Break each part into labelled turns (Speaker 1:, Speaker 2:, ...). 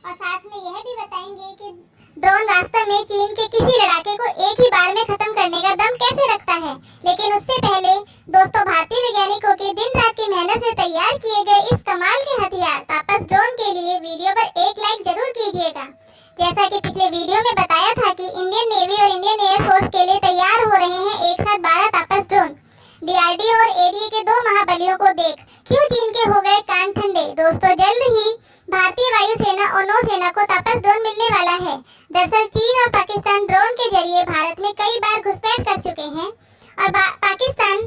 Speaker 1: और साथ में यह भी बताएंगे कि ड्रोन वास्तव में चीन के किसी लड़ाके को एक ही बार में खत्म करने का दम कैसे रखता है। लेकिन उससे पहले दोस्तों, भारतीय वैज्ञानिकों की दिन रात की मेहनत से तैयार किए गए इस कमाल के हथियार तापस ड्रोन के लिए वीडियो पर एक लाइक जरूर कीजिएगा। जैसा कि पिछले वीडियो में बताया था कि इंडियन नेवी और इंडियन एयरफोर्स के लिए तैयार हो रहे हैं एक साथ 12 तापस ड्रोन। डीआरडीओ और एडीए के दो महाबलियों को देख क्यों चीन के हो गए कान ठंडे। दोस्तों, जल्द ही भारतीय वायुसेना और नौसेना को तापस ड्रोन मिलने वाला है। दरअसल चीन और पाकिस्तान ड्रोन के जरिए भारत में कई बार घुसपैठ कर चुके हैं और पाकिस्तान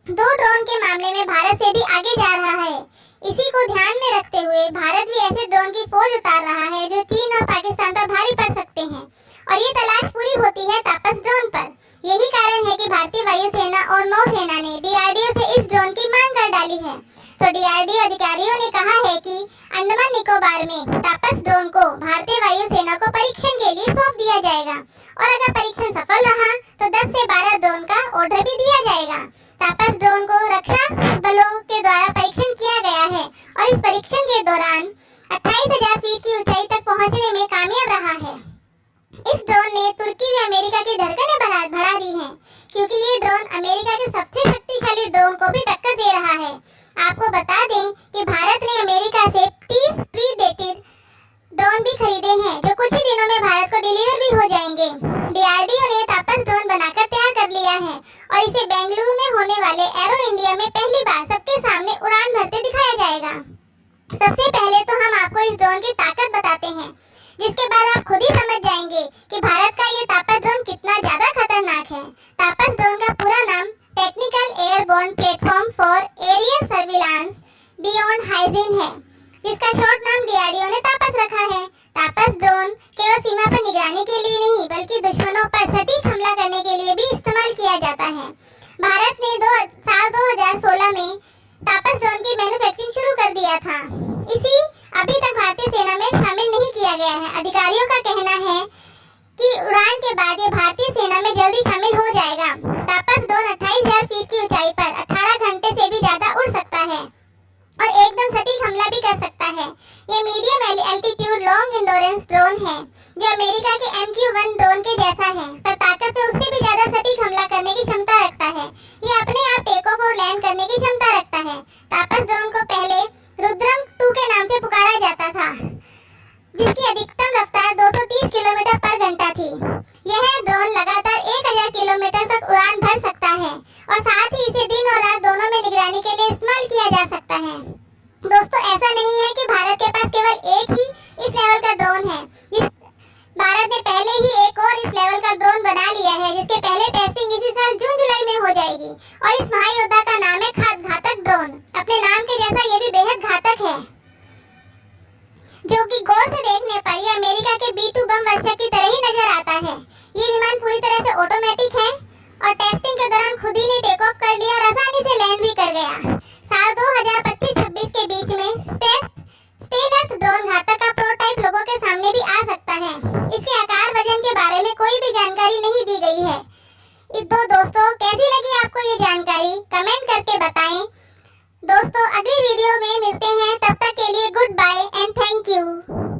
Speaker 1: दो ड्रोन के मामले में भारत से भी आगे जा रहा है। इसी को ध्यान में रखते हुए भारत भी ऐसे ड्रोन की फौज उतार रहा है जो चीन और पाकिस्तान पर भारी पड़ सकते हैं और ये तलाश पूरी होती है तापस ड्रोन पर। यही कारण है कि भारतीय वायुसेना और नौसेना ने डीआरडीओ से इस ड्रोन की मांग कर डाली है। तो डीआरडीओ अधिकारियों ने कहा है कि अंडमान निकोबार में तापस ड्रोन को भारतीय वायुसेना को परीक्षण के लिए सौंप दिया जाएगा और अगर परीक्षण सफल रहा तो 10 से 12 ड्रोन का ऑर्डर भी दिया जाएगा। तापस ड्रोन को रक्षा बलों के द्वारा परीक्षण किया गया है और इस परीक्षण के दौरान 28,000 फीट की ऊंचाई तक पहुंचने में कामयाब रहा है। इस ड्रोन ने तुर्की व अमेरिका की धड़कनें बढ़ा दी हैं, क्योंकि ये ड्रोन अमेरिका के सबसे शक्तिशाली ड्रोन को भी टक्कर दे रहा है। आपको बता दें कि भारत ने अमेरिका से 30 प्रीडेटेड ड्रोन भी खरीदे हैं जो कुछ ही दिनों में भारत को डिलीवर भी हो जाएंगे। डीआरडीओ ने तापस ड्रोन बनाकर तैयार कर लिया है और इसे बेंगलुरु में होने वाले एरो इंडिया में पहली बार सबके सामने उड़ान भरते दिखाया जाएगा। सबसे पहले तो हम आपको इस ड्रोन की ताकत बताते हैं, जिसके बाद आप खुद ही समझ जाएंगे कि भारत का ये तापस ड्रोन कितना ज्यादा खतरनाक है। तापस ड्रोन का पूरा नाम technical airborne platform for aerial surveillance beyond hygiene है, जिसका शॉर्ट नाम डीआरडीओ ने तापस रखा है। तापस ड्रोन केवल सीमा पर निगरानी के लिए नहीं बल्कि दुश्मनों पर सटीक हमला करने के लिए भी इस्तेमाल किया जाता है। भारत ने साल 2016 में तापस ड्रोन की मैन्युफैक्चरिंग शुरू कर दिया था। इसी अभी तक भारतीय सेना में शामिल नहीं किया गया है। अधिकारियों का कहना है कि उड़ान के बाद ये भारतीय सेना में जल्दी शामिल हो जाएगा। तापस ड्रोन 28,000 फीट की ऊंचाई पर 18 घंटे से भी ज्यादा उड़ सकता है और एकदम सटीक हमला भी कर सकता है। ये medium altitude long endurance drone है जो अमेरिका के MQ-1 ड्रोन के जैसा है, पर ताकत में उससे भी ज्यादा सटीक हमला करने की क्षमता रखता है। ये अपने आप टेक ऑफ और लैंड करने की क्षमता रखता है। तापस ड्रोन को पहले रुद्रम 2 के नाम से पुकारा जाता था, जिसकी अधिकतम रफ्तार 230 किलोमीटर पर घंटा थी। यह ड्रोन लगातार 1000 किलोमीटर तक उड़ान भर सकता है और साथ ही इसे दिन और रात दोनों में निगरानी के लिए इस्तेमाल किया जा सकता है। दोस्तों, ऐसा नहीं है कि भारत के पास केवल एक ही इस लेवल का ड्रोन है। भारत ने पहले ही एक और इस लेवल का ड्रोन बना लिया है, जिसके पहले टेस्टिंग इसी साल जून-जुलाई में हो जाएगी और इस महायोद्धा का नाम है घातक ड्रोन। अपने नाम के जैसा ये भी बेहद घातक है, जो कि गौर से देखने पर यह अमेरिका के B-2 बम वर्षा की तरह ही नजर आता है। ये विमान पूरी तरह से ऑटोमेटिक है और टेस्टिंग के दौरान खुद ही ने टेक ऑफ कर लिया और आसानी से लैंड भी कर गया। साल 2025-26 के बीच में स्टेलथ ड्रोन घातक का प्रोटोटाइप लोगों के सामने भी आ सकता है। इसके आकार वजन के बारे में कोई भी जानकारी नहीं दी गई है। तो दोस्तों, कैसी लगी आपको ये जानकारी कमेंट करके बताएं। दोस्तों, अगली वीडियो में मिलते हैं, तब तक के लिए good bye and thank you.